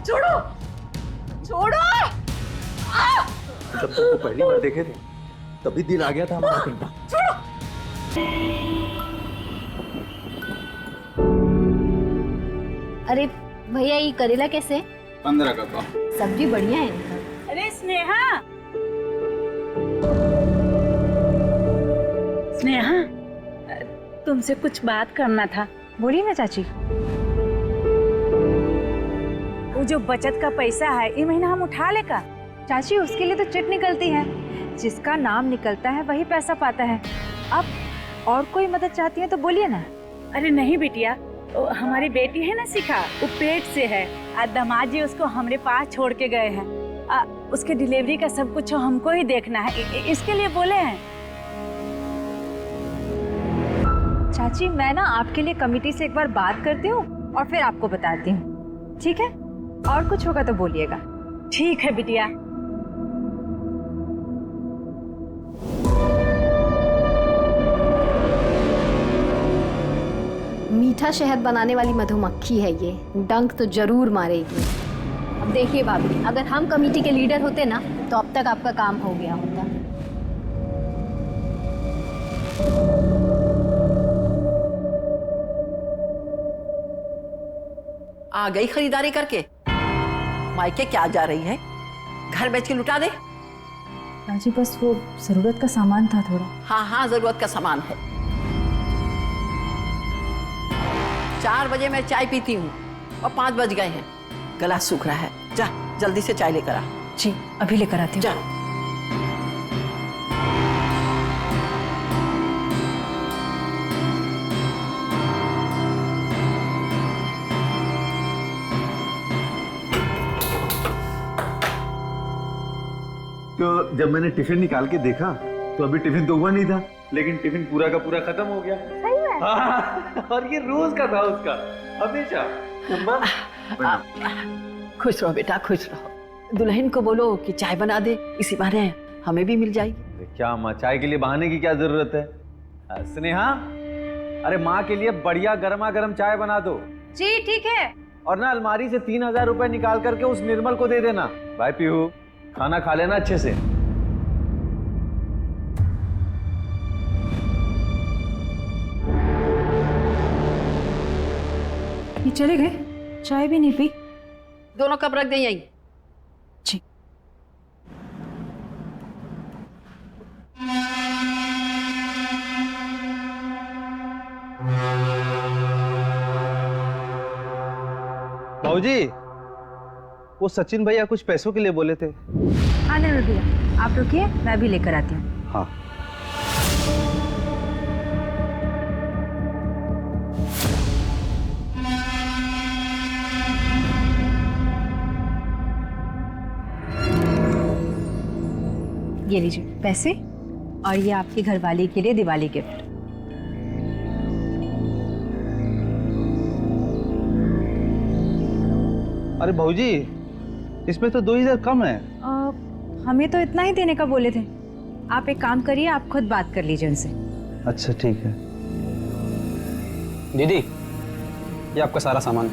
छोड़ो छोड़ो। जब तुमको पहली बार देखे थे तभी दिल आ गया था हमारा करना। छोड़ो। अरे भैया ये करेला कैसे? 15 का पाव। सब्जी बढ़िया है इनका। अरे स्नेहा, स्नेहा तुमसे कुछ बात करना था। बोलिए ना चाची। वो जो बचत का पैसा है ये महीना हम उठा लेगा। चाची उसके लिए तो चिट निकलती है, जिसका नाम निकलता है वही पैसा पाता है। अब और कोई मदद चाहती है तो बोलिए ना। अरे नहीं बिटिया, हमारी बेटी है ना शिखा, वो पेट से है। दामाद जी उसको हमारे पास छोड़ के गए हैं। उसके डिलीवरी का सब कुछ हमको ही देखना है, इसके लिए बोले हैं। चाची मैं ना आपके लिए कमेटी से एक बार बात करती हूँ और फिर आपको बताती हूँ, ठीक है? और कुछ होगा तो बोलिएगा। ठीक है बिटिया। मीठा शहद बनाने वाली मधुमक्खी है ये, डंक तो जरूर मारेगी। अब देखिए भाभी, अगर हम कमेटी के लीडर होते ना तो अब तक आपका काम हो गया होता। आ गई खरीदारी करके? मायके क्या जा रही है? घर बेच के लुटा दे। चाची बस वो जरूरत का सामान था थोड़ा। हाँ हाँ जरूरत का सामान है। 4 बजे मैं चाय पीती हूँ और 5 बज गए हैं। गला सूख रहा है, जा जल्दी से चाय लेकर आ। जी अभी लेकर आती हूँ। जा। तो जब मैंने टिफिन निकाल के देखा तो अभी टिफिन तो हुआ नहीं था, लेकिन टिफिन पूरा का पूरा खत्म हो गया। सही में? हाँ, और ये रोज का था उसका, हमेशा। खुश रहो बेटा, खुश रहो। दुल्हन को बोलो कि चाय बना दे, इसी बहाने हमें भी मिल जाएगी। क्या माँ, चाय के लिए बहाने की क्या जरूरत है? स्नेहा, अरे माँ के लिए बढ़िया गर्मा गर्म चाय बना दो। जी ठीक है। और ना अलमारी से 3000 रुपए निकाल करके उस निर्मल को दे देना। भाई पीहू, खाना खा लेना अच्छे से। ये चले गए, चाय भी नहीं पी। दोनों कप रख दें यहीं। जी। भाऊजी, वो सचिन भैया कुछ पैसों के लिए बोले थे। हाँ नहीं भैया, आप रुकिए, मैं भी लेकर आती हूँ। हाँ। ये लीजिए पैसे, और ये आपकी घरवाली के लिए दिवाली गिफ्ट। अरे भाऊजी, इसमें तो 2000 कम है। हमें तो इतना ही देने का बोले थे। आप एक काम करिए, आप खुद बात कर लीजिए उनसे। अच्छा ठीक है। दीदी, ये आपका सारा सामान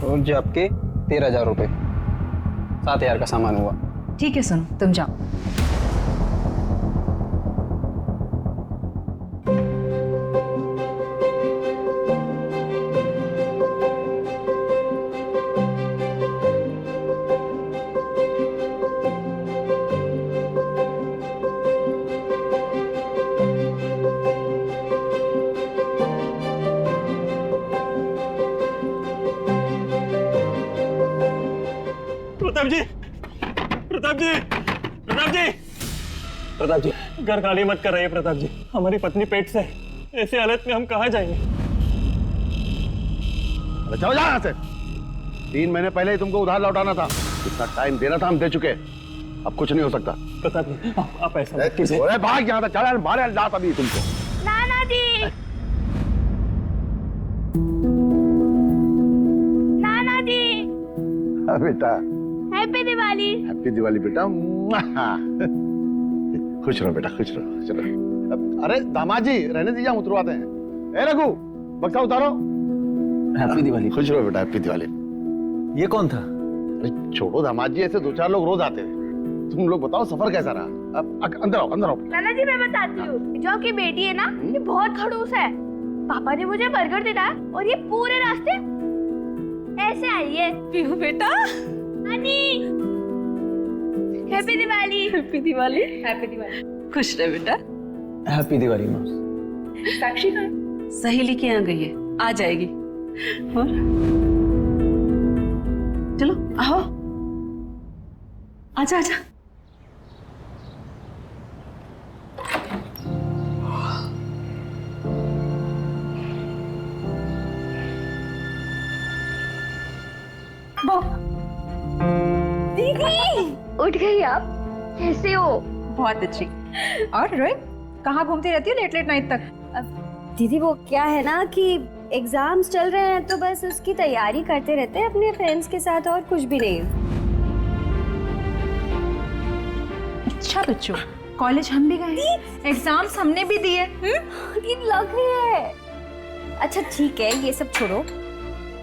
और जो आपके 13,000 रुपये, 7,000 का सामान हुआ। ठीक है सुनो, तुम जाओ। प्रताप जी, प्रताप जी, प्रताप जी, प्रताप जी, घर खाली मत कर रही है प्रताप जी। हमारी पत्नी पेट से है। ऐसी हालत में हम कहाँ जाएंगे? अरे जाओ यहाँ से। 3 महीने पहले ही तुमको उधार लौटाना था, इतना टाइम देना था, हम दे चुके। अब कुछ नहीं हो सकता। प्रताप जी, आप ऐसा मत कीजिए। अरे भाग यहाँ से, चल बाहर लात अभी तुमको। नाना जी, नाना जी। हाँ बेटा, हैप्पी दिवाली। हैप्पी दिवाली बेटा। खुश रहो बेटा, खुश रहो। चलो। अरे दामाद जी, रहने दीजिए, हम उतरवाते हैं। ए रघु, बक्सा उतारो। हैप्पी दिवाली। खुश रहो बेटा, हैप्पी दिवाली। ये कौन था? अरे छोड़ो दामाद जी, ऐसे 2-4 लोग रोज आते हैं। तुम लोग बताओ सफर कैसा रहा? अब अंदर आओ, अंदर आओ। नाना जी मैं बताती हूँ, जो की बेटी है ना ये बहुत खड़ूस है। पापा ने मुझे बर्गर दिलाया और ये पूरे रास्ते ऐसे आई है। पीहू बेटा, नानी happy Diwali. Happy Diwali. Happy Diwali. खुश रहे बेटा। हैप्पी दिवाली माँ। साक्षी कहाँ? सहेली के यहाँ गई है, आ जाएगी। और चलो आओ। आजा आजा। दीदी उठ गई आप? कैसे हो? बहुत अच्छी। और रोहित कहाँ घूमती रहती है लेट लेट नाइट तक? दीदी वो क्या है ना कि एग्जाम्स चल रहे हैं तो बस उसकी तैयारी करते रहते हैं अपने फ्रेंड्स के साथ, और कुछ भी नहीं। अच्छा बच्चों, कॉलेज हम भी गए, एग्जाम्स हमने भी दिए। दिन लग रही है। अच्छा ठीक है, ये सब छोड़ो।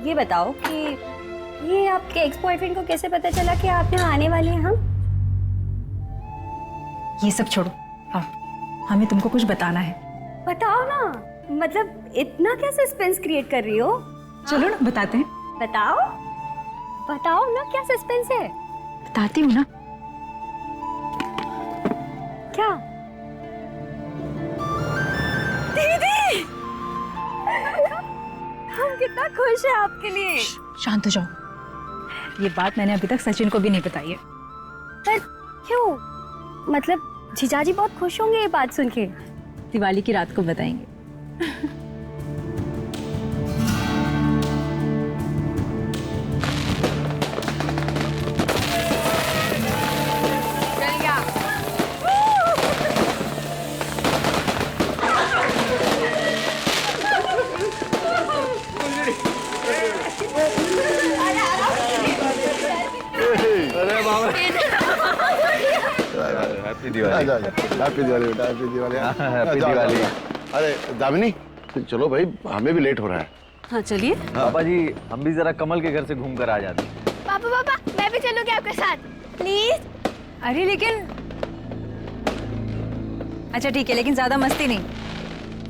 ये बताओ कि ये आपके एक्स बॉयफ्रेंड को कैसे पता चला कि आप यहाँ आने वाली हैं? हम ये सब छोड़ो, आओ हमें तुमको कुछ बताना है। बताओ ना, मतलब इतना क्या सस्पेंस क्रिएट कर रही हो? चलो ना बताते हैं। बताओ बताओ ना, क्या सस्पेंस है? बताती हूँ ना। क्या? दीदी हम कितना खुश हैं आपके लिए। शांत हो जाओ, ये बात मैंने अभी तक सचिन को भी नहीं बताई है। पर क्यों? मतलब जीजाजी बहुत खुश होंगे ये बात सुन के। दिवाली की रात को बताएंगे। अरे बाबा, हैप्पी दिवाली। हैप्पी दिवाली बेटा, हैप्पी दिवाली। हैप्पी दिवाली। अरे दामिनी चलो भाई, हमें भी लेट हो रहा है। हाँ चलिए। पापा जी हम भी जरा कमल के घर से घूम कर आ जाते हैं। पापा पापा मैं भी चलूंगी आपके साथ प्लीज। अरे लेकिन अच्छा ठीक है, लेकिन ज्यादा मस्ती नहीं।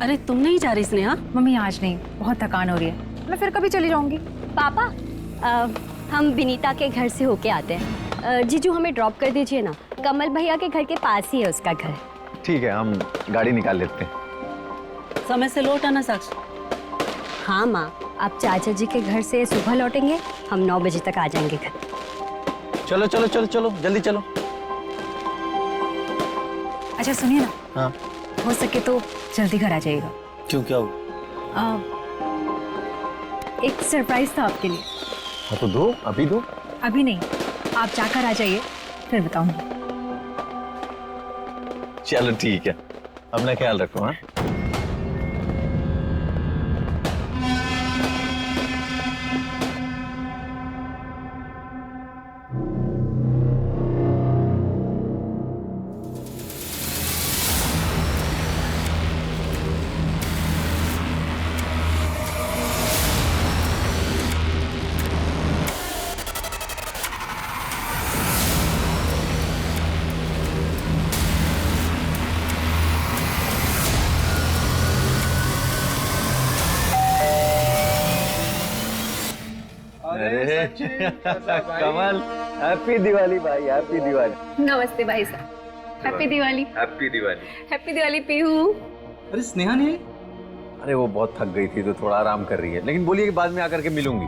अरे तुम नहीं जा रही स्नेहा? मम्मी आज नहीं, बहुत थकान हो रही है, मैं फिर कभी चली जाऊंगी। पापा हम विनीता के घर से होके आते हैं। जीजू हमें ड्रॉप कर दीजिए ना, कमल भैया के घर के पास ही है उसका घर। ठीक है, हम गाड़ी निकाल लेते हैं। समय से लौट आना साक्षी। हाँ माँ, आप चाचा जी के घर से सुबह लौटेंगे, हम 9 बजे तक आ जाएंगे घर। चलो चलो चलो चलो, जल्दी चलो। अच्छा सुनिए ना, हाँ हो सके तो जल्दी घर आ जाइएगा। क्यों, क्या हुआ? एक सरप्राइज था आपके लिए। हाँ तो दो, अभी दो। अभी नहीं, आप जाकर आ जाइए, फिर बताऊंगी। चलो ठीक है, अपना ख्याल रखो। हाँ कमल, हैप्पी दिवाली भाई, हैप्पी दिवाली। नमस्ते भाई साहब, happy Diwali. Happy Diwali. Happy Diwali Pihu. अरे स्नेहा नहीं आई? अरे वो बहुत थक गई थी तो थोड़ा आराम कर रही है, लेकिन बोलिए कि बाद में आकर के मिलूंगी।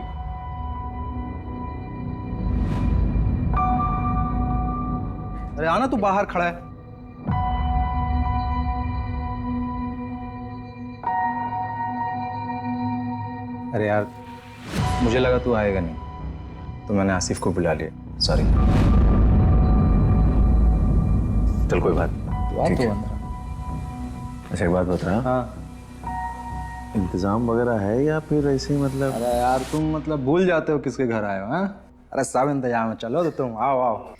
अरे आना, तू बाहर खड़ा है। अरे यार, मुझे लगा तू आएगा नहीं, तो मैंने आसिफ को बुला लिया। सॉरी। चल कोई बात बात तो अंदर। अच्छा एक बात बता, हाँ। इंतजाम वगैरह है या फिर ऐसे ही मतलब? अरे यार तुम मतलब भूल जाते हो किसके घर आए हो? हाँ, अरे सब इंतजाम है, चलो तो तुम आओ आओ।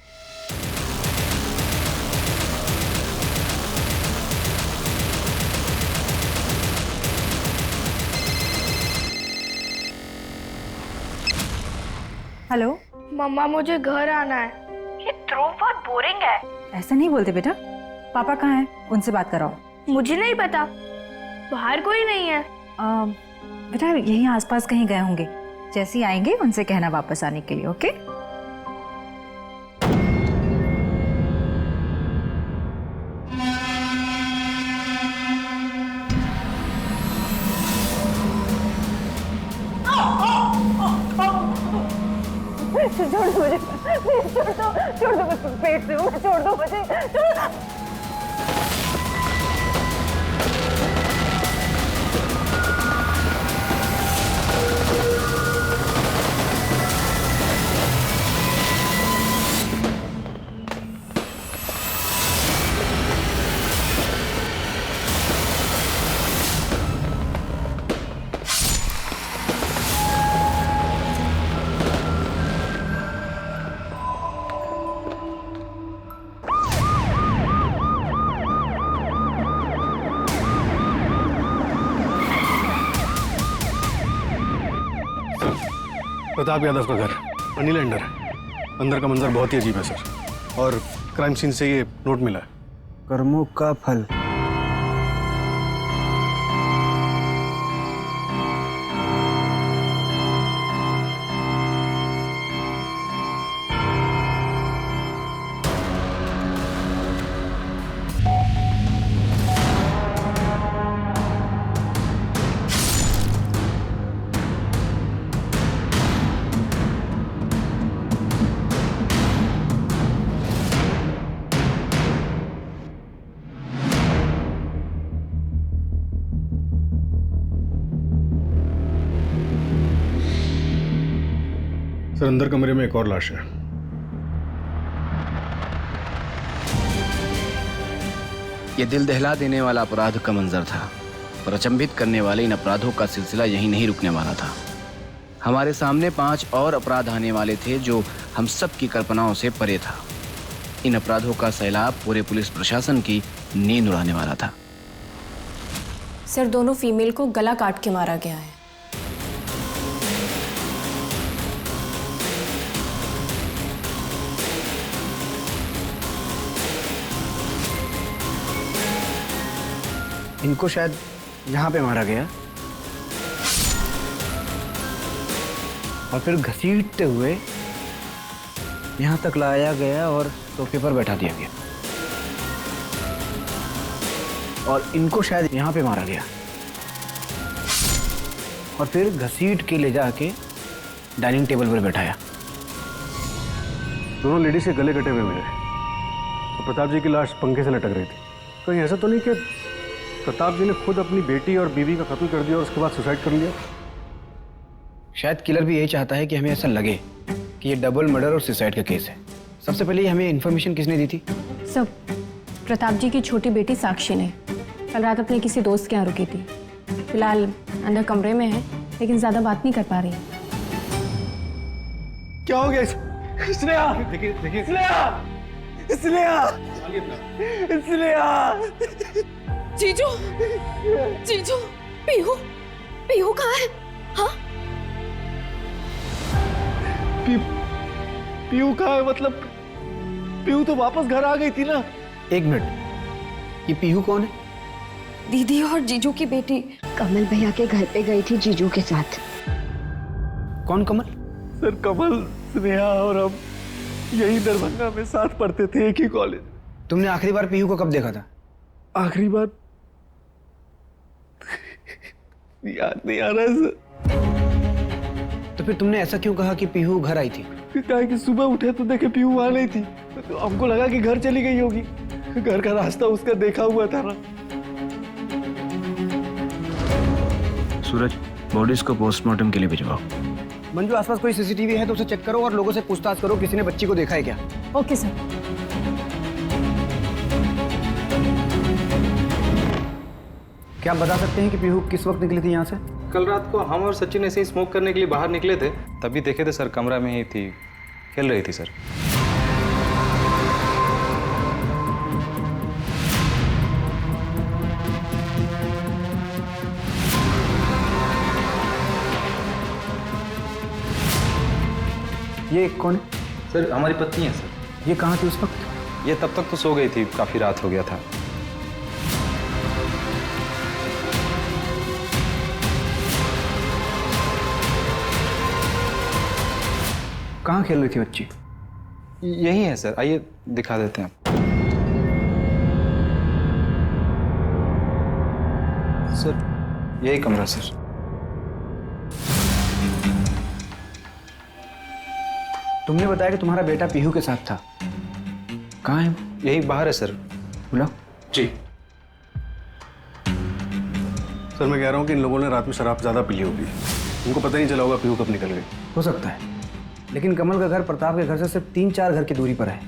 हेलो। मम्मा मुझे घर आना है, ये ध्रुव बहुत बोरिंग है। ऐसा नहीं बोलते बेटा, पापा कहाँ हैं? उनसे बात कराओ। मुझे नहीं पता, बाहर कोई नहीं है। बेटा यहीं आसपास कहीं गए होंगे, जैसे ही आएंगे उनसे कहना वापस आने के लिए। ओके? छोड़ दो मुझे, छोड़ दो मुझे, पेट से हूँ, छोड़ दो मुझे, छोड़ दो। प्रताप यादव का घर मनी लैंडर है। अंदर का मंजर बहुत ही अजीब है सर, और क्राइम सीन से ये नोट मिला है। कर्मों का फल। सर अंदर कमरे में एक और लाश है। ये दिल दहला देने वाला अपराध का मंजर था, पर अचंभित करने वाले इन अपराधों का सिलसिला यहीं नहीं रुकने वाला था। हमारे सामने 5 और अपराध आने वाले थे जो हम सब की कल्पनाओं से परे था। इन अपराधों का सैलाब पूरे पुलिस प्रशासन की नींद उड़ाने वाला था। सर दोनों फीमेल को गला काट के मारा गया है। इनको शायद यहाँ पे मारा गया और फिर घसीटते हुए यहाँ तक लाया गया और सोफे पर बैठा दिया गया, और इनको शायद यहाँ पे मारा गया और फिर घसीट के ले जाके डाइनिंग टेबल पर बैठाया। दोनों लेडीज के गले कटे हुए मिले और प्रताप जी की लाश पंखे से लटक रही थी। कहीं ऐसा तो नहीं कि प्रताप जी ने खुद अपनी बेटी और बीवी का कत्ल कर दिया और उसके बाद सुसाइड कर लिया? शायद किलर भी यही चाहता है कि हमें ऐसा लगे कि ये डबल मर्डर और सुसाइड का केस है। सबसे पहले हमें इन्फॉर्मेशन किसने दी थी? सब प्रताप जी की छोटी बेटी साक्षी ने कल रात अपने किसी दोस्त के यहाँ रुकी थी। फिलहाल अंदर कमरे में है, लेकिन ज्यादा बात नहीं कर पा रही। क्या हो गया? स्नेहा, देखिए देखिए, स्नेहा, स्नेहा, स्नेहा, जीजू, जीजू, पीहू, पीहू कहाँ है? हाँ? पीहू कहाँ है? मतलब पीहू तो वापस घर आ गई थी ना। एक मिनट, ये पीहू कौन है? दीदी और जीजू की बेटी। कमल भैया के घर पे गई थी जीजू के साथ। कौन कमल? सर कमल, स्नेहा और हम यही दरभंगा में साथ पढ़ते थे, एक ही कॉलेज। तुमने आखिरी बार पीहू को कब देखा था? आखिरी बार याद नहीं आ रहा है सर। तो फिर तुमने ऐसा क्यों कहा कि पीहू घर आई थी? कहा कि सुबह उठे तो देखे पीहू वहां नहीं थी, तो हमको लगा कि घर चली गई होगी। घर का रास्ता उसका देखा हुआ था ना। सूरज, बॉडीज को पोस्टमार्टम के लिए भिजवाओ। मंजू, आसपास कोई सीसीटीवी है तो उसे चेक करो और लोगों से पूछताछ करो किसी ने बच्ची को देखा है क्या। Okay sir. क्या आप बता सकते हैं कि पीहू किस वक्त निकली थी यहाँ से? कल रात को हम और सचिन ऐसे ही स्मोक करने के लिए बाहर निकले थे, तभी देखे थे सर, कमरा में ही थी, खेल रही थी सर। ये कौन है? सर हमारी पत्नी है सर। ये कहाँ थी उस वक्त? ये तब तक तो सो गई थी, काफ़ी रात हो गया था। कहाँ खेल रही थी बच्ची? यही है सर, आइए दिखा देते हैं। सर यही कमरा सर। तुमने बताया कि तुम्हारा बेटा पीहू के साथ था, कहाँ है? यही बाहर है सर। बुलाओ। जी सर, मैं कह रहा हूँ कि इन लोगों ने रात में शराब ज़्यादा पी ली होगी, उनको पता नहीं चला होगा पीहू कब निकल गई। हो सकता है, लेकिन कमल का घर प्रताप के घर से सिर्फ 3-4 घर की दूरी पर है।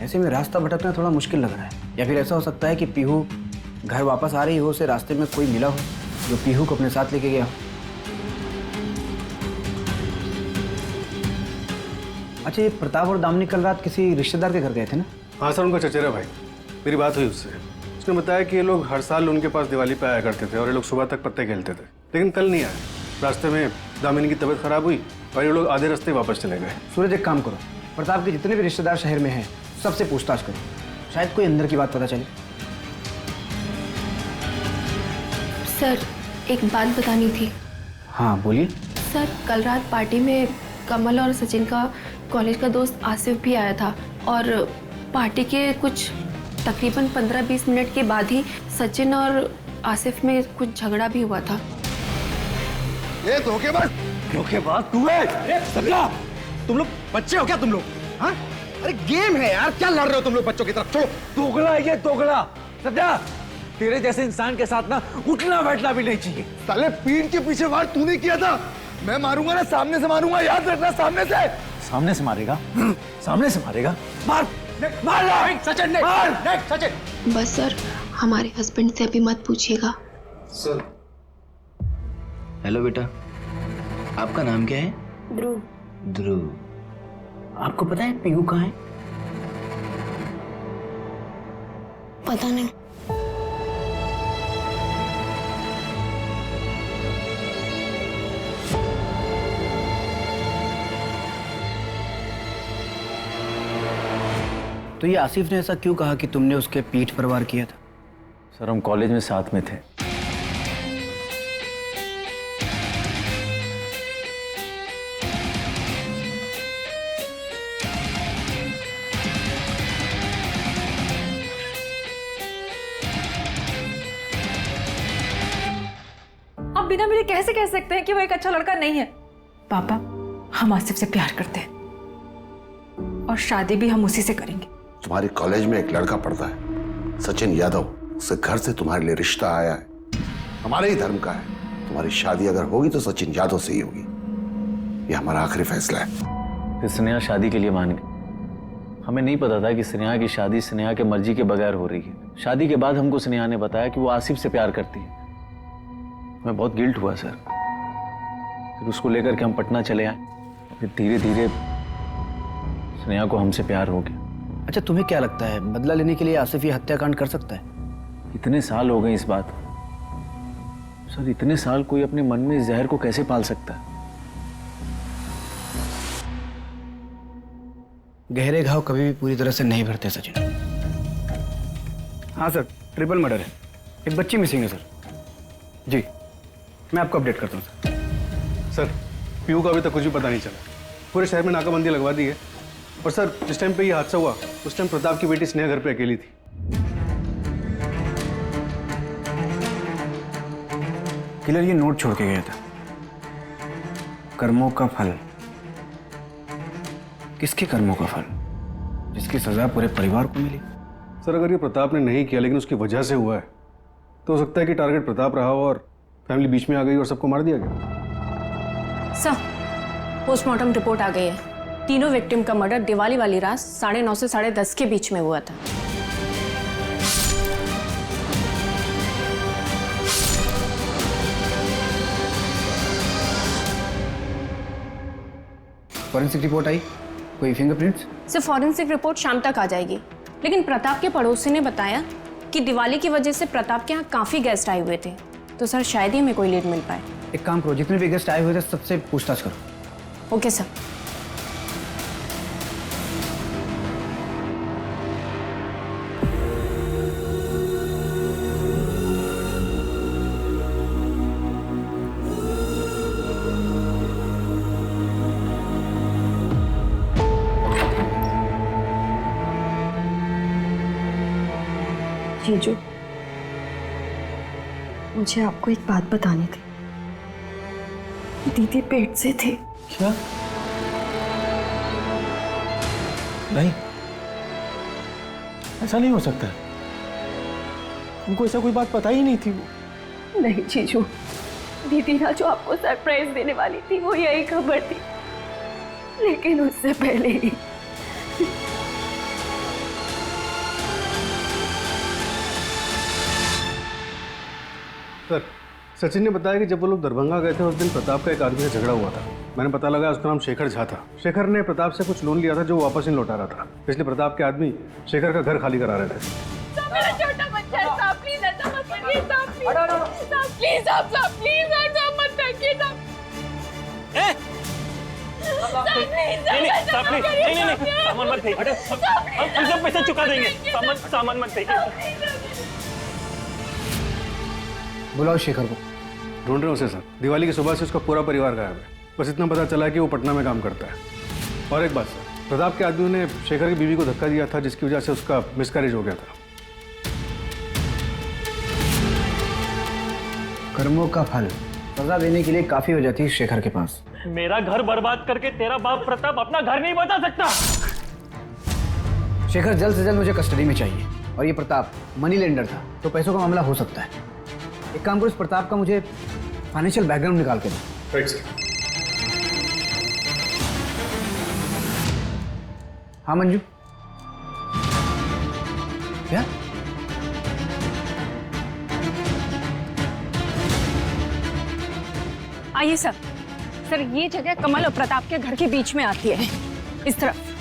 ऐसे में रास्ता भटकना थोड़ा मुश्किल लग रहा है। या फिर ऐसा हो सकता है कि पीहू घर वापस आ रही हो, उसे रास्ते में कोई मिला हो जो पीहू को अपने साथ लेके गया हो। अच्छा, ये प्रताप और दामिनी कल रात किसी रिश्तेदार के घर गए थे ना? हाँ सर, उनका चचेरा भाई। मेरी बात हुई उससे, उसने बताया कि ये लोग हर साल उनके पास दिवाली पे आया करते थे और ये लोग सुबह तक पत्ते खेलते थे, लेकिन कल नहीं आए। रास्ते में दामिनी की तबीयत खराब हुई और ये लोग आधे रास्ते वापस चले गए। सूरज, एक काम करो, प्रताप के जितने भी रिश्तेदार शहर में हैं सबसे पूछताछ करो, शायद कोई अंदर की बात पता चले। सर एक बात बतानी थी। हाँ बोलिए। सर कल रात पार्टी में कमल और सचिन का कॉलेज का दोस्त आसिफ भी आया था और पार्टी के कुछ तकरीबन 15-20 मिनट के बाद ही सचिन और आसिफ में कुछ झगड़ा भी हुआ था। ये धोखेबाज तू है? सत्या, तुम लोग बच्चे हो क्या तुम लोग? हाँ? अरे गेम है यार, क्या लड़ रहे हो तुम लोग बच्चों की तरफ? छोड़ो। दोगला है ये, दोगला। सत्या, तेरे जैसे इंसान के साथ ना उठना बैठना भी नहीं चाहिए। साले पीठ के पीछे वार तूने किया था, मैं मारूंगा ना सामने से मारूंगा, याद रखना। सामने से। सामने से मारेगा? सामने से मारेगा? मार मार सचिन ने मार सचिन। बस सर, हमारे हस्बैंड से अभी मत पूछिएगा। सर। हेलो बेटा, आपका नाम क्या है? ध्रुव। ध्रुव। आपको पता है पीहू कहाँ है? पता नहीं। तो ये आसिफ ने ऐसा क्यों कहा कि तुमने उसके पीठ पर वार किया था? सर हम कॉलेज में साथ में थे। आप बिना मेरे कैसे कह सकते हैं कि वो एक अच्छा लड़का नहीं है? पापा, हम आसिफ से प्यार करते हैं और शादी भी हम उसी से करेंगे। तुम्हारे कॉलेज में एक लड़का पढ़ता है, सचिन यादव, उससे घर से तुम्हारे लिए रिश्ता आया है, हमारे ही धर्म का है। तुम्हारी शादी अगर होगी तो सचिन यादव से ही होगी, ये हमारा आखिरी फैसला है। फिर स्नेहा शादी के लिए मान गई। हमें नहीं पता था कि स्नेहा की शादी स्नेहा के मर्जी के बगैर हो रही है। शादी के बाद हमको स्नेहा ने बताया कि वो आसिफ से प्यार करती है। मैं बहुत गिल्ट हुआ सर। फिर उसको लेकर के हम पटना चले आए, फिर धीरे धीरे स्नेहा को हमसे प्यार हो गया। अच्छा, तुम्हें क्या लगता है बदला लेने के लिए आसिफ ये हत्याकांड कर सकता है? इतने साल हो गए इस बात सर, इतने साल कोई अपने मन में इस जहर को कैसे पाल सकता है? गहरे घाव कभी भी पूरी तरह से नहीं भरते सचिन। हाँ सर, ट्रिपल मर्डर है, एक बच्ची मिसिंग है सर। जी मैं आपको अपडेट करता हूँ सर। पीहू का अभी तक कुछ भी पता नहीं चला, पूरे शहर में नाकाबंदी लगवा दी है। और सर जिस टाइम पे ये हादसा हुआ उस टाइम प्रताप की बेटी स्नेहा घर पे अकेली थी। किलर ये नोट छोड़ के गया था, कर्मों का फल। किसके कर्मों का फल? जिसकी सजा पूरे परिवार को मिली। सर अगर ये प्रताप ने नहीं किया लेकिन उसकी वजह से हुआ है तो हो सकता है कि टारगेट प्रताप रहा हो और फैमिली बीच में आ गई और सबको मार दिया गया। सर, पोस्टमार्टम रिपोर्ट आ गई है। तीनों विक्टिम का मर्डर दिवाली वाली रात 9:30 से 10:30 के बीच में हुआ था। फॉरेंसिक रिपोर्ट आई? कोई फिंगरप्रिंट्स? सर, फॉरेंसिक रिपोर्ट शाम तक आ जाएगी, लेकिन प्रताप के पड़ोसी ने बताया कि दिवाली की वजह से प्रताप के यहाँ काफी गेस्ट आए हुए थे, तो सर शायद ही हमें कोई लीड मिल पाए। एक काम करो, जितने भी गेस्ट आए हुए थे सबसे पूछताछ करो। Okay sir. जीजू, मुझे आपको एक बात बतानी थी। दीदी पेट से थे। क्या? नहीं, ऐसा नहीं हो सकता। हमको ऐसा कोई बात पता ही नहीं थी। वो नहीं जीजू, दीदी ना जो आपको सरप्राइज देने वाली थी वो यही खबर थी, लेकिन उससे पहले ही। सर, सचिन ने बताया कि जब वो लोग दरभंगा गए थे उस दिन प्रताप का एक आदमी से झगड़ा हुआ था। मैंने पता लगा उसका नाम शेखर झा था। शेखर ने प्रताप से कुछ लोन लिया था जो वो वापस नहीं लौटा रहा था, इसलिए प्रताप के आदमी शेखर का घर खाली करा रहे थे। मेरा छोटा बच्चा है, साहब प्लीज ऐसा मत करिए, साहब प्लीज, साहब प्लीज, साहब प्लीज ऐसा मत करिए, साहब सामान मत फेंकिए, हम सब पैसा चुका देंगे। सामान मत फेंकिए। बुलाओ शेखर को। ढूंढ रहे हो उसे सर। दिवाली की सुबह से उसका पूरा परिवार गायब है। बस इतना पता चला कि वो पटना में काम करता है। और एक बात सर, प्रताप के आदमियों ने शेखर की बीवी को धक्का दिया था जिसकी वजह से उसका मिसकैरेज हो गया था। कर्मों का फल सजा देने के लिए काफी वजह थी शेखर के पास। मेरा घर बर्बाद करके तेरा बाप प्रताप अपना घर नहीं बचा सकता। शेखर जल्द से जल्द मुझे कस्टडी में चाहिए। और ये प्रताप मनी लेंडर था, तो पैसों का मामला हो सकता है। एक काम करो, इस प्रताप का मुझे फाइनेंशियल बैकग्राउंड निकाल के दो। Right sir. हाँ मंजू, क्या? आइए सर। सर, ये जगह कमल और प्रताप के घर के बीच में आती है, इस तरफ।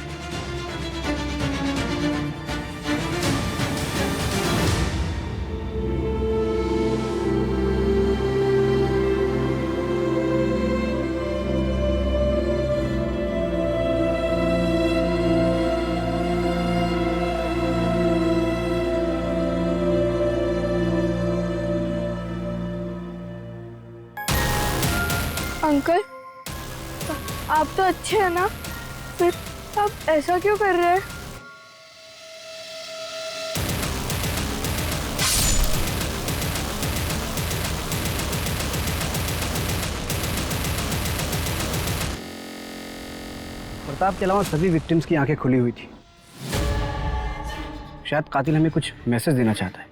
अंकल, आप तो अच्छे हैं ना, फिर आप ऐसा क्यों कर रहे हैं? प्रताप के अलावा सभी विक्टिम्स की आंखें खुली हुई थी। शायद कातिल हमें कुछ मैसेज देना चाहता है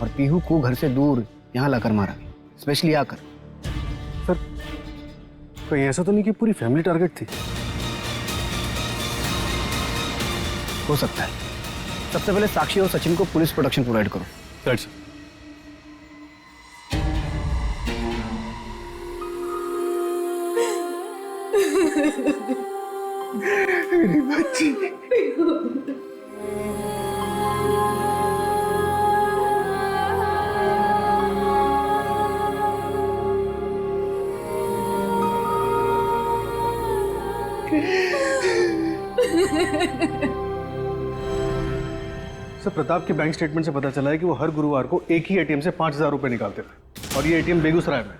और पीहू को घर से दूर यहाँ लाकर मारा, स्पेशली आकर। सर, कहीं ऐसा तो नहीं कि पूरी फैमिली टारगेट थी? हो सकता है। सबसे पहले साक्षी और सचिन को पुलिस प्रोटेक्शन प्रोवाइड करो। Right sir. मेरी बच्ची। सर, प्रताप के बैंक स्टेटमेंट से पता चला है कि वो हर गुरुवार को एक ही एटीएम से 5,000 रुपए निकालते थे और ये एटीएम बेगूसराय में।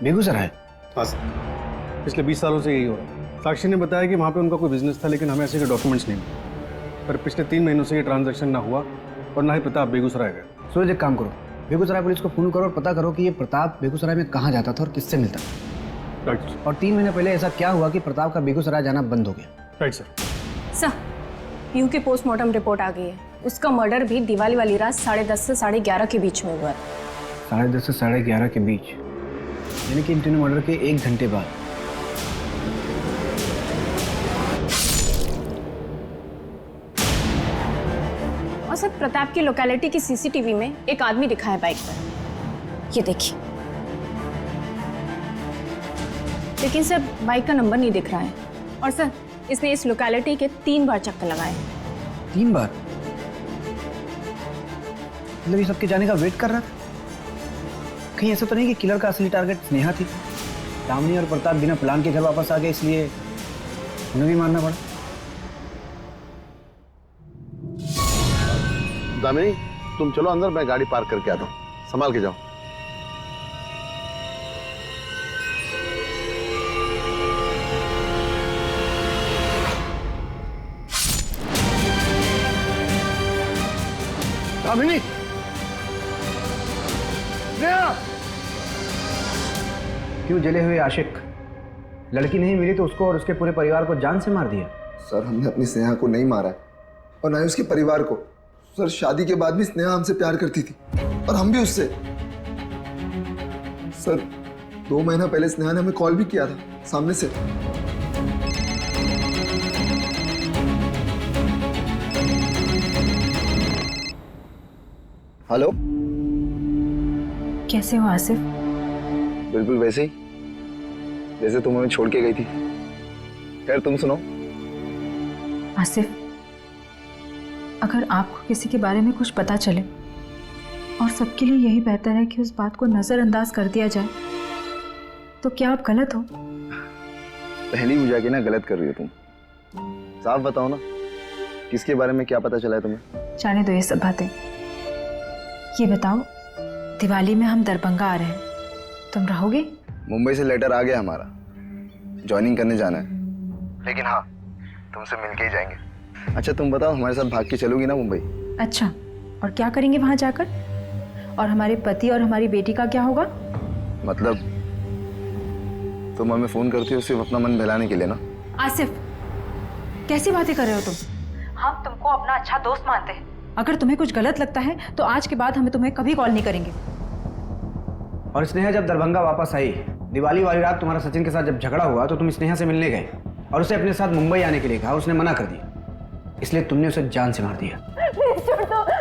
बेगूसराय? हाँ सर, पिछले 20 सालों से यही हो रहा है। साक्षी ने बताया कि वहाँ पे उनका कोई बिजनेस था, लेकिन हमें ऐसे के डॉक्यूमेंट्स नहीं मिले। पर पिछले 3 महीनों से ये ट्रांजैक्शन ना हुआ और ना ही प्रताप बेगूसराय गए। सूरज, एक काम करो, बेगूसराय पुलिस को फोन करो और पता करो कि ये प्रताप बेगूसराय में कहाँ जाता था और किससे मिलता था। राइट। और 3 महीने पहले ऐसा क्या हुआ कि प्रताप का बेगूसराय जाना बंद हो गया? Right sir. सर, पीहू की पोस्टमार्टम रिपोर्ट आ गई है। उसका मर्डर भी दिवाली वाली रात 10:30 से 11:30 के बीच में हुआ है। 10:30 से 11:30 के बीच, यानी कि इन मर्डर के 1 घंटे बाद। और सर, प्रताप की लोकेलिटी की सीसीटीवी में एक आदमी दिखा है बाइक पर, ये देखिए। लेकिन सर, बाइक का नंबर नहीं दिख रहा है। और सर, इसने इस लोकेलिटी के 3 बार चक्कर लगाए। 3 बार? मतलब ये सबके जाने का वेट कर रहा था? कहीं ऐसा तो नहीं कि किलर का असली टारगेट स्नेहा थी? दामिनी और प्रताप बिना प्लान के घर वापस आ गए, इसलिए उन्हें भी मारना पड़ा। दामिनी, तुम चलो अंदर, मैं गाड़ी पार्क करके आता हूँ। संभाल के जाओ। दामिनी, क्यों जले हुए आशिक? लड़की नहीं मिली तो उसको और उसके पूरे परिवार को जान से मार दिया। सर हमने अपनी स्नेहा को नहीं मारा है और ना ही उसके परिवार को। सर शादी के बाद भी स्नेहा हमसे प्यार करती थी और हम भी उससे। सर 2 महीना पहले स्नेहा ने हमें कॉल भी किया था सामने से। हेलो, कैसे हो आसिफ? बिल्कुल वैसे ही जैसे तुम हमें छोड़ के गई थी। खैर तुम सुनो। आसिफ, अगर आपको किसी के बारे में कुछ पता चले और सबके लिए यही बेहतर है कि उस बात को नजरअंदाज कर दिया जाए, तो क्या आप गलत हो? पहली बुझा के ना गलत कर रही हो तुम। साफ बताओ ना, किसके बारे में क्या पता चला है तुम्हें? जाने दो ये सब बातें। ये बताओ, दिवाली में हम दरभंगा आ रहे हैं, तुम रहोगे? मुंबई से लेटर आ गया हमारा, ज्वाइनिंग करने जाना है। लेकिन हाँ, तुमसे मिलके ही जाएंगे। अच्छा तुम बताओ, हमारे साथ भाग के चलोगी ना मुंबई? अच्छा, और क्या करेंगे वहां जाकर? और हमारे पति और हमारी बेटी का क्या होगा? मतलब तुम हमें फोन करती हो सिर्फ अपना मन बहलाने के लिए ना? आसिफ, कैसी बातें कर रहे हो तुम? हम तुमको अपना अच्छा दोस्त मानते हैं। अगर तुम्हें कुछ गलत लगता है तो आज के बाद हमें तुम्हें कभी कॉल नहीं करेंगे। और स्नेहा जब दरभंगा वापस आई, दिवाली वाली रात तुम्हारा सचिन के साथ जब झगड़ा हुआ तो तुम स्नेहा से मिलने गए और उसे अपने साथ मुंबई आने के लिए कहा। उसने मना कर दिया, इसलिए तुमने उसे जान से मार दिया।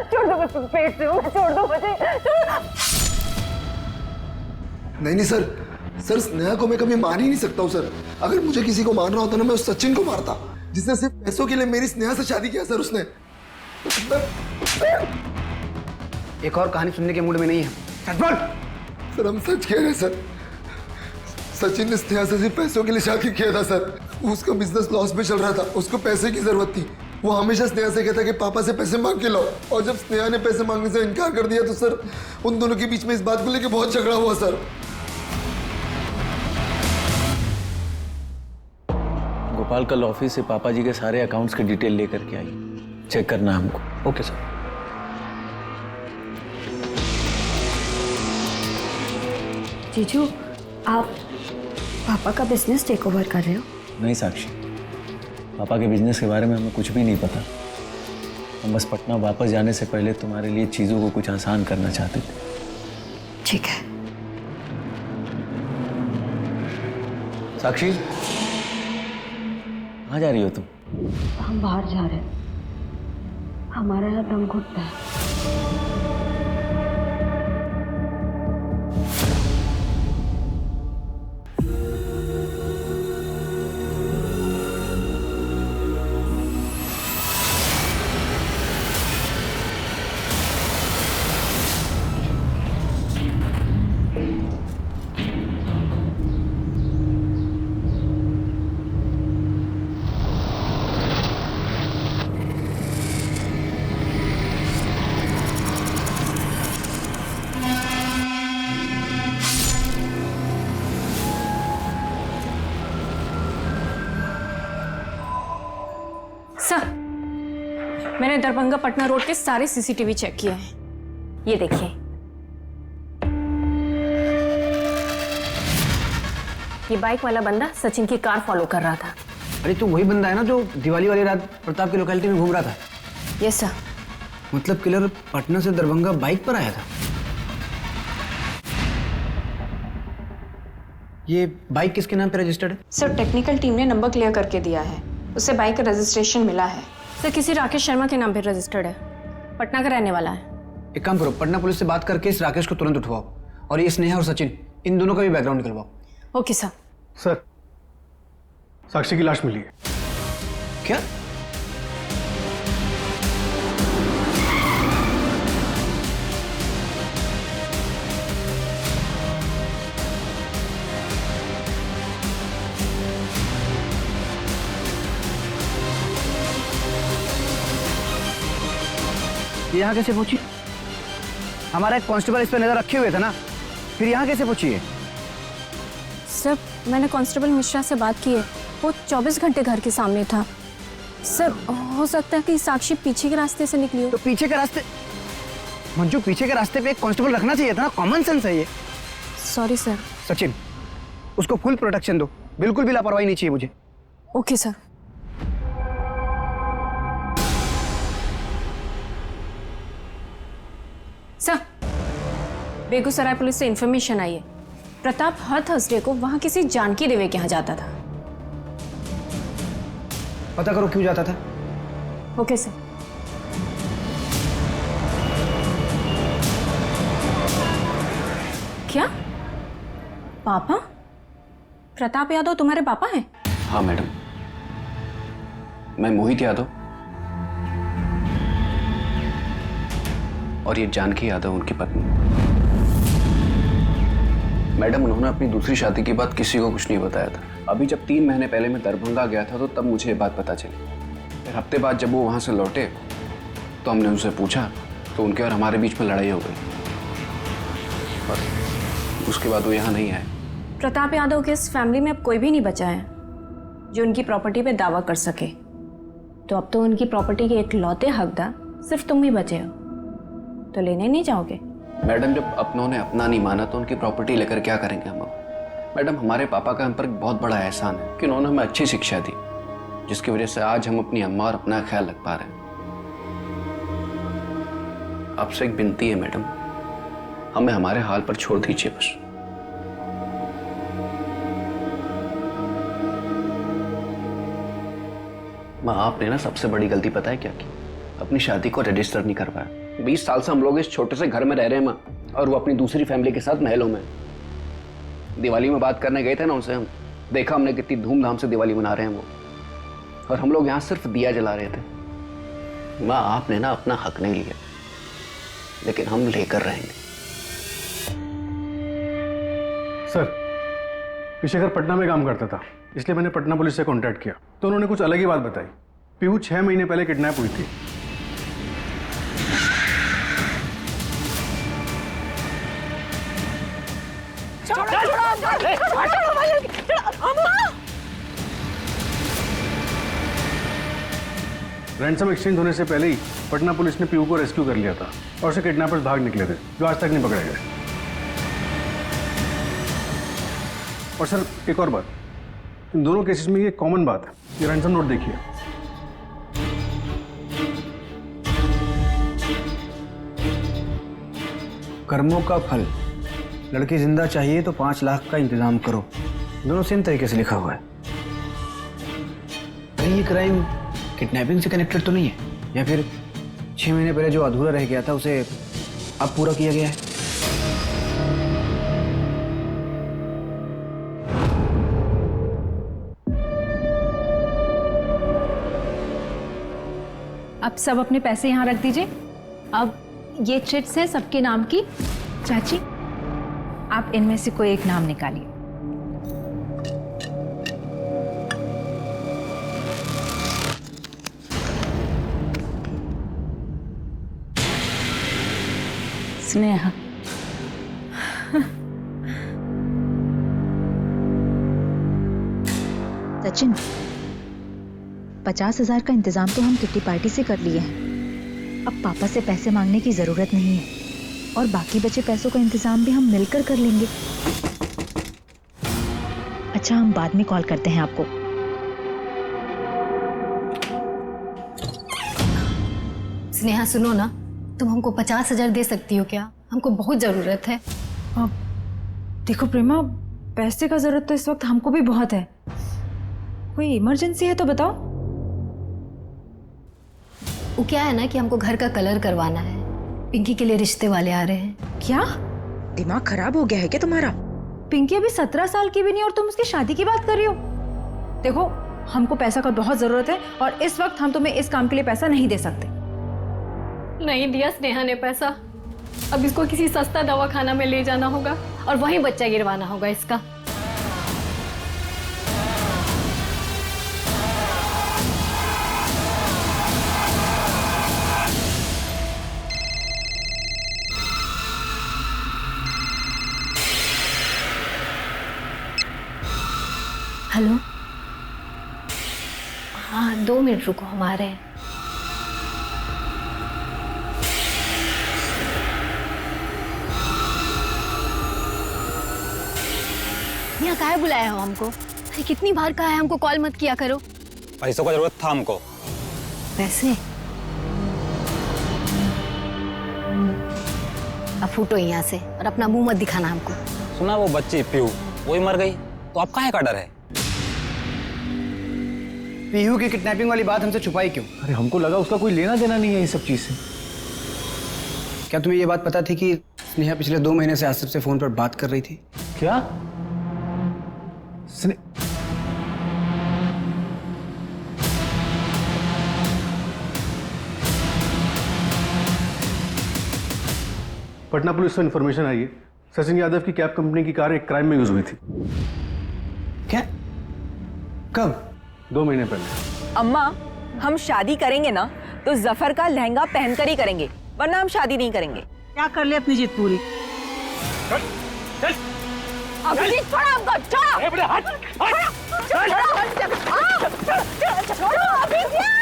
छोड़ दो मैं पेट से हूँ, छोड़ दो मुझे। नहीं सर, सर स्नेहा को मैं कभी मार ही नहीं सकता हूँ सर। अगर मुझे किसी को मारना होता ना, मैं उस सचिन को मारता जिसने सिर्फ पैसों के लिए मेरी स्नेहा से शादी किया सर। उसने एक और कहानी सुनने के मूड में नहीं है। सर हम सच कह रहे हैं सर। सचिन ने स्नेहा से सिर्फ पैसों के लिए शादी किया था सर। उसका बिजनेस लॉस में चल रहा था, उसको पैसे की जरूरत थी। वो हमेशा स्नेहा से कहता कि पापा से पैसे मांग के लाओ, और जब स्नेहा ने पैसे मांगने से इनकार कर दिया तो सर उन दोनों के बीच में इस बात को लेकर बहुत झगड़ा हुआ सर। गोपाल कल ऑफिस से पापा जी के सारे अकाउंट्स के डिटेल लेकर के आई, चेक करना है हमको। Okay sir. जीजू, आप पापा का बिजनेस टेक ओवर कर रहे हो? नहीं साक्षी, पापा के बिजनेस के बारे में हमें कुछ भी नहीं पता। हम बस पटना वापस जाने से पहले तुम्हारे लिए चीज़ों को कुछ आसान करना चाहते थे। ठीक है। साक्षी, कहाँ जा रही हो तुम? हम बाहर जा रहे हैं, हमारा यहाँ दम घुटता है। सर, मैंने दरभंगा पटना रोड के सारे सीसीटीवी चेक किए हैं। ये देखिए, ये बाइक वाला बंदा सचिन की कार फॉलो कर रहा था। अरे तो वही बंदा है ना जो दिवाली वाली रात प्रताप की लोकेलिटी में घूम रहा था? Yes sir. मतलब किलर पटना से दरभंगा बाइक पर आया था? ये बाइक किसके नाम पे रजिस्टर्ड है? सर, टेक्निकल टीम ने नंबर क्लियर करके दिया है, उसे बाइक का रजिस्ट्रेशन मिला है। सर, किसी राकेश शर्मा के नाम पे रजिस्टर्ड है, पटना का रहने वाला है। एक काम करो, पटना पुलिस से बात करके इस राकेश को तुरंत उठवाओ और ये स्नेहा और सचिन, इन दोनों का भी बैकग्राउंड निकलवाओ। Okay sir. सर, साक्षी की लाश मिली है। क्या? यहाँ कैसे पहुंची? हमारा एक कांस्टेबल इस पर नजर रखे हुए था ना, फिर यहाँ कैसे पहुंची है? सर, मैंने कांस्टेबल मिश्रा से बात की है, वो 24 घंटे घर के सामने था। सर, हो सकता है कि साक्षी पीछे के रास्ते से निकली हो। तो पीछे के रास्ते? मंजू, पीछे के रास्ते पे एक कांस्टेबल रखना चाहिए था ना, कॉमन सेंस है ये। Sorry sir. सचिन, उसको फुल प्रोटेक्शन दो, बिल्कुल भी लापरवाही नहीं चाहिए मुझे। Okay sir. Sir, Begusarai police से इंफॉर्मेशन आई है, प्रताप हर थर्सडे को वहां किसी जानकी देवी के यहाँ जाता था। पता करो क्यों जाता था। Okay sir. क्या पापा? प्रताप यादव तुम्हारे पापा हैं? हाँ मैडम, मैं मोहित यादव और ये जानकी यादव उनकी पत्नी। मैडम, उन्होंने अपनी दूसरी शादी की बात किसी को कुछ नहीं बताया था। अभी जब 3 महीने पहले मैं दरभंगा गया था तो तब मुझे ये बात पता चली। फिर हफ्ते बाद जब वो वहां से लौटे तो हमने उनसे पूछा तो उनके और हमारे बीच में लड़ाई हो गई और उसके बाद वो यहाँ नहीं आए। प्रताप यादव के इस फैमिली में अब कोई भी नहीं बचा है जो उनकी प्रॉपर्टी पे दावा कर सके, तो अब तो उनकी प्रॉपर्टी के इकलौते हकदार सिर्फ तुम ही बचे हो, तो लेने नहीं जाओगे? मैडम, जब अपनों ने अपना नहीं माना तो उनकी प्रॉपर्टी लेकर क्या करेंगे हम? मैडम, हमारे पापा का हम पर बहुत बड़ा एहसान है कि उन्होंने हमें अच्छी शिक्षा दी, जिसकी वजह से आज हम अपनी अम्मा और अपना ख्याल रख पा रहे हैं। आपसे एक विनती है मैडम, हमें हमारे हाल पर छोड़ दीजिए बस। माँ, आपने ना सबसे बड़ी गलती पता है क्या की? अपनी शादी को रजिस्टर नहीं करवाया। 20 साल से हम लोग इस छोटे से घर में रह रहे हैं माँ, और वो अपनी दूसरी फैमिली के साथ महलों में। दिवाली में बात करने गए थे ना उनसे, हम देखा हमने कितनी धूमधाम से दिवाली मना रहे हैं वो, और हम लोग यहाँ सिर्फ दिया जला रहे थे। माँ, आपने ना अपना हक नहीं लिया, लेकिन हम लेकर रहेंगे। सर, पिशेखर पटना में काम करता था, इसलिए मैंने पटना पुलिस से कांटेक्ट किया तो उन्होंने कुछ अलग ही बात बताई। पीहू 6 महीने पहले किडनैप हुई थी। रैंसम एक्सचेंज होने से पहले ही पटना पुलिस ने पीहू को रेस्क्यू कर लिया था और उसे किडनैपर्स भाग निकले थे जो आज तक नहीं पकड़े गए। और सर, एक और बात, इन दोनों केसेस में ये कॉमन बात है। ये रैंसम नोट देखिए। कर्मों का फल, लड़की जिंदा चाहिए तो 5 लाख का इंतजाम करो, दोनों सेम तरीके से लिखा हुआ है। कहीं ये क्राइम किडनैपिंग से कनेक्टेड तो नहीं है, या फिर 6 महीने पहले जो अधूरा रह गया था उसे अब पूरा किया गया है? अब सब अपने पैसे यहाँ रख दीजिए। अब ये चिट्स हैं सबके नाम की। चाची, आप इनमें से कोई एक नाम निकालिए। स्नेहा। सचिन, 50,000 का इंतजाम तो हम किट्टी पार्टी से कर लिए हैं। अब पापा से पैसे मांगने की जरूरत नहीं है, और बाकी बचे पैसों का इंतजाम भी हम मिलकर कर लेंगे। अच्छा, हम बाद में कॉल करते हैं आपको। स्नेहा, सुनो ना, तुम हमको 50,000 दे सकती हो क्या? हमको बहुत जरूरत है। देखो प्रेमा, पैसे का जरूरत तो इस वक्त हमको भी बहुत है। कोई इमरजेंसी है तो बताओ। वो क्या है ना कि हमको घर का कलर करवाना है, पिंकी के लिए रिश्ते वाले आ रहे हैं। क्या दिमाग खराब हो गया है क्या तुम्हारा? पिंकी अभी 17 साल की भी नहीं और तुम उसकी शादी की बात कर रही हो। देखो, हमको पैसा का बहुत जरूरत है और इस वक्त हम तुम्हें इस काम के लिए पैसा नहीं दे सकते। नहीं दिया स्नेहा ने पैसा। अब इसको किसी सस्ता दवाखाना में ले जाना होगा और वहीं बच्चा गिरवाना होगा इसका। हेलो, हाँ 2 मिनट रुको, हम आ रहे हैं। यहाँ काहे बुलाया हो हमको? अरे कितनी बार कहा है हमको कॉल मत किया करो। पैसों का जरूरत था हमको। पैसे? अब फूटो यहाँ से और अपना मुंह मत दिखाना हमको। सुना वो बच्ची पीहू वही मर गई, तो अब काहे का डर है? पीहू की किडनैपिंग वाली बात हमसे छुपाई क्यों? अरे हमको लगा उसका कोई लेना देना नहीं है ये सब चीज से। क्या तुम्हें ये बात पता थी कि स्नेहा पिछले 2 महीने से आसिफ से फोन पर बात कर रही थी? क्या? पटना पुलिस को इन्फॉर्मेशन आई है सचिन यादव की कैब कंपनी की कार एक क्राइम में यूज हुई थी। क्या? कब? 2 महीने पहले। अम्मा, हम शादी करेंगे ना तो जफर का लहंगा पहनकर ही करेंगे, वरना हम शादी नहीं करेंगे। क्या कर ले अपनी जिद पूरी? अभिजीत छोड़ो हमको, छोड़ो। छोड़ो अभिजीत।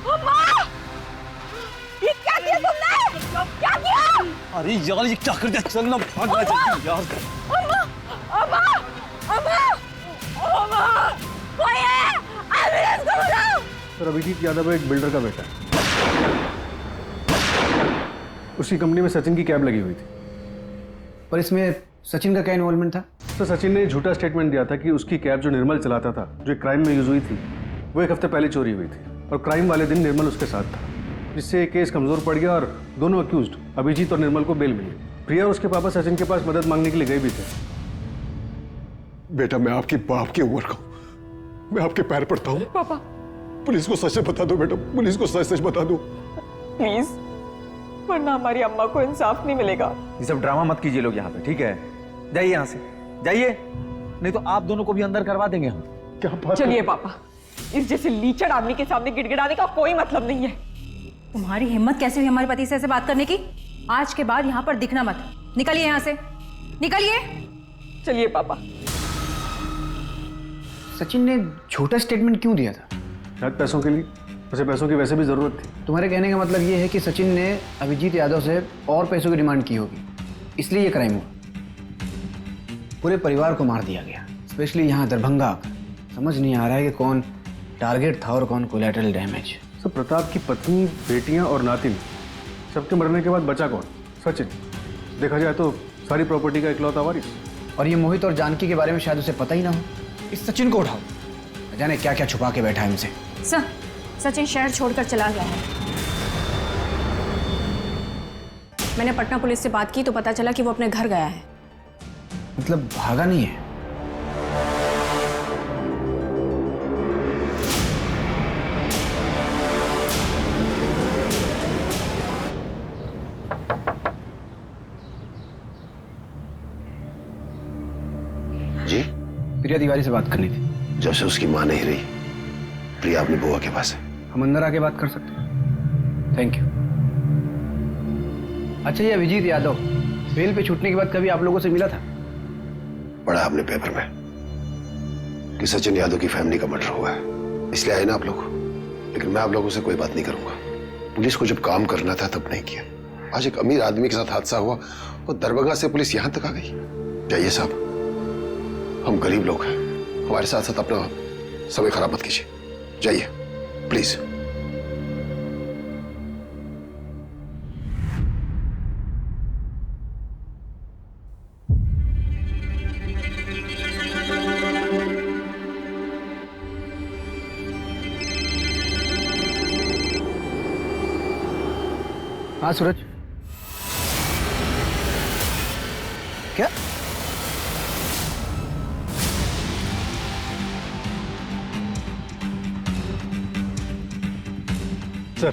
अम्मा, ये क्या किया तुमने? क्या किया? अरे यार ये क्या कर दिया? चलना भागना चाहिए यार। अम्मा, अम्मा, अम्मा, अम्मा, कोई है? एम्बुलेंस को बुलाओ। सर अभिजीत यादव एक बिल्डर का बेटा है। उसकी कंपनी में सचिन की कैब लगी हुई थी। पर इसमें सचिन का क्या इन्वॉल्वमेंट था? तो सचिन ने झूठा स्टेटमेंट दिया था कि उसकी कैब जो निर्मल चलाता था, जो एक क्राइम में यूज हुई थी, वो 1 हफ्ते पहले चोरी हुई थी और क्राइम वाले दिन निर्मल उसके साथ था, जिससे केस कमजोर पड़ गया और दोनों अक्यूज्ड अभिजीत और निर्मल को बेल मिली। प्रिया और उसके पापा सचिन के पास मदद मांगने के लिए गए भी थे। बेटा मैं आपकी बाप की उम्र का हूं, मैं आपके पैर पड़ता हूं। पापा पुलिस को सच बता दो बेटा, पुलिस को सच बता दो प्लीज, वरना हमारी अम्मा को इंसाफ नहीं मिलेगा। ये सब ड्रामा मत कीजिए लोग यहाँ पे, ठीक है? जाइए यहाँ से, जाइए, नहीं तो आप दोनों को भी अंदर करवा देंगे हम। क्या बात? चलिए पापा, इस जैसे लीचड़ आदमी के सामने गिड़गिड़ाने का कोई मतलब नहीं है। तुम्हारी हिम्मत कैसे हुई हमारे पति से ऐसे बात करने की? आज के बाद यहाँ पर दिखना मत। निकलिए यहाँ से, निकलिए। चलिए पापा। सचिन ने झूठा स्टेटमेंट क्यों दिया था? शायद पैसों के लिए, उसे पैसों की वैसे भी जरूरत थी। तुम्हारे कहने का मतलब ये है कि सचिन ने अभिजीत यादव से और पैसों की डिमांड की होगी, इसलिए ये क्राइम हुआ। पूरे परिवार को मार दिया गया, स्पेशली यहाँ दरभंगा आकर। समझ नहीं आ रहा है कि कौन टारगेट था और कौन कोलैटरल डैमेज। तो प्रताप की पत्नी, बेटियां और नातिन, सबके मरने के बाद बचा कौन? सचिन। देखा जाए तो सारी प्रॉपर्टी का इकलौता वारिस। और ये मोहित और जानकी के बारे में शायद उसे पता ही ना हो। इस सचिन को उठाओ, न जाने क्या क्या छुपा के बैठा है हमसे। सचिन शहर छोड़कर चला गया है। मैंने पटना पुलिस से बात की तो पता चला कि वो अपने घर गया है। मतलब भागा नहीं है? जी? प्रिया तिवारी से बात करनी थी। जब से उसकी मां नहीं रही, प्रिया अपनी बुआ के पास है। हम अंदर आके बात कर सकते हैं? Thank you. अच्छा ये अभिजीत यादव बेल पे छूटने के बाद कभी आप लोगों से मिला था? पढ़ा आपने पेपर में कि सचिन यादव की फैमिली का मर्डर हुआ है, इसलिए आए ना आप लोग। लेकिन मैं आप लोगों से कोई बात नहीं करूंगा। पुलिस को जब काम करना था तब नहीं किया। आज एक अमीर आदमी के साथ हादसा हुआ और दरभंगा से पुलिस यहां तक आ गई। जाइए साहब, हम गरीब लोग हैं, हमारे साथ साथ अपना समय खराब मत कीजिए। जाइए प्लीज। हाँ सूरज, क्या? सर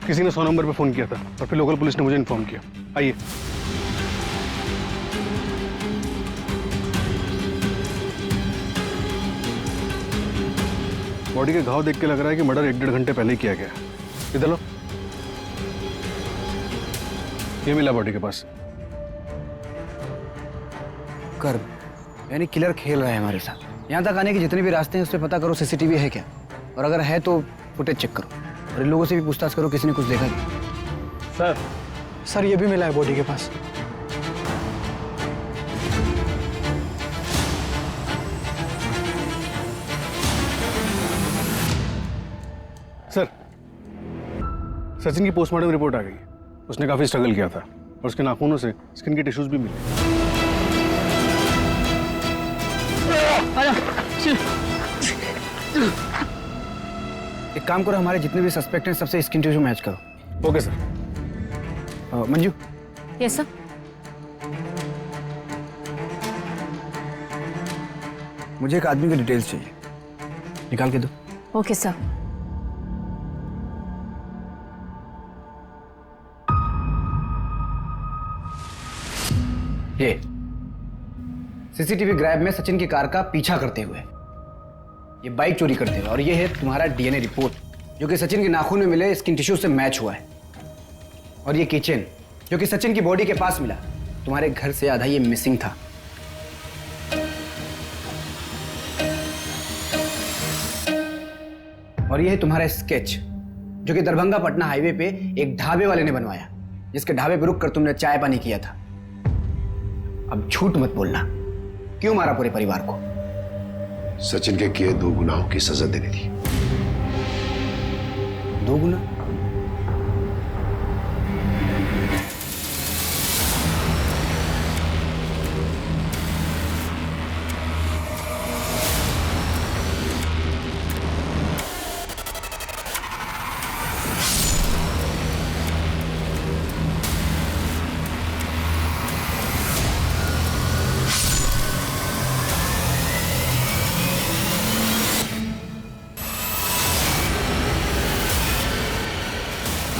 किसी ने 100 नंबर पे फोन किया था और फिर लोकल पुलिस ने मुझे इन्फॉर्म किया। आइए। बॉडी के घाव देख के लग रहा है कि मर्डर 1-1.5 घंटे पहले ही किया गया। इधर लो, ये मिला बॉडी के पास। कर यानी किलर खेल रहा है हमारे साथ। यहाँ तक आने के जितने भी रास्ते हैं उस पर पता करो सीसीटीवी है क्या, और अगर है तो फुटेज चेक करो और इन लोगों से भी पूछताछ करो किसी ने कुछ देखा नहीं। सर ये भी मिला है बॉडी के पास। सर, सचिन की पोस्टमार्टम रिपोर्ट आ गई। उसने काफी स्ट्रगल किया था और उसके नाखूनों से स्किन के टिश्यूज भी मिले। एक काम करो, हमारे जितने भी सस्पेक्ट हैं सबसे स्किन टिश्यू मैच करो। Okay sir. Manju. Yes sir. मुझे एक आदमी की डिटेल्स चाहिए, निकाल के दो। Okay sir. ये सीसीटीवी ग्रैब में सचिन की कार का पीछा करते हुए, ये बाइक चोरी करते हुए, और ये है तुम्हारा डीएनए रिपोर्ट जो कि सचिन के नाखून में मिले स्किन टिश्यू से मैच हुआ है। और ये किचन जो कि सचिन की बॉडी के पास मिला, तुम्हारे घर से आधा ये मिसिंग था। और ये है तुम्हारा स्केच जो कि दरभंगा पटना हाईवे पे एक ढाबे वाले ने बनवाया, जिसके ढाबे पे रुक कर तुमने चाय पानी किया था। अब झूठ मत बोलना, क्यों मारा पूरे परिवार को? सचिन के किए 2 गुनाहों की सजा देनी थी। 2 गुना?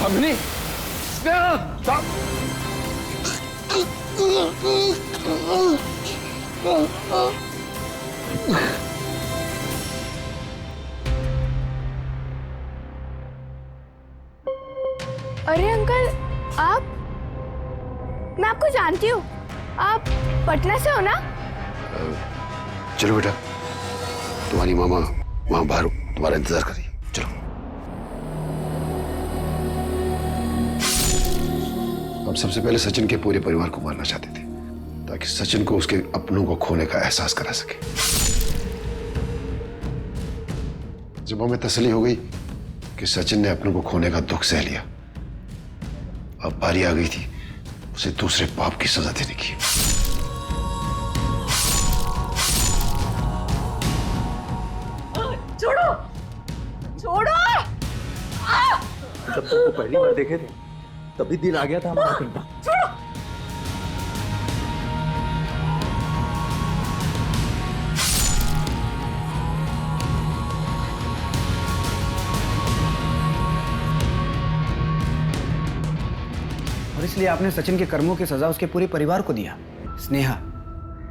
अग्नि, अरे अंकल, आप, मैं आपको जानती हूँ, आप पटना से हो ना? चलो बेटा, तुम्हारी मामा वहां बाहर तुम्हारा इंतजार कर रही है। चलो। हम सबसे पहले सचिन के पूरे परिवार को मारना चाहते थे ताकि सचिन को उसके अपनों को खोने का एहसास करा सके। जब हमें तसल्ली हो गई कि सचिन ने अपनों को खोने का दुख सह लिया, अब बारी आ गई थी उसे दूसरे पाप की सजा देने की। छोड़ो, छोड़ो। जब तुमको पहली बार देखे थे तभी दिल आ गया था हमारा पिंपा। छोड़ो। और इसलिए आपने सचिन के कर्मों की सजा उसके पूरे परिवार को दिया। स्नेहा,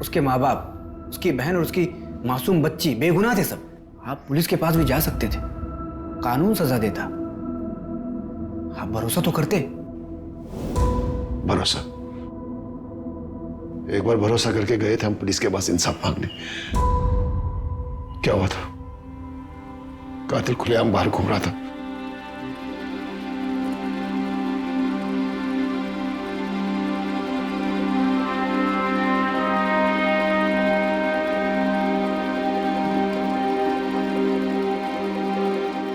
उसके माँ बाप, उसकी बहन और उसकी मासूम बच्ची बेगुनाह थे सब। आप पुलिस के पास भी जा सकते थे, कानून सजा देता। आप भरोसा तो करते। भरोसा? एक बार भरोसा करके गए थे हम पुलिस के पास इंसाफ मांगने। क्या हुआ था? कातिल खुलेआम बाहर घूम रहा था।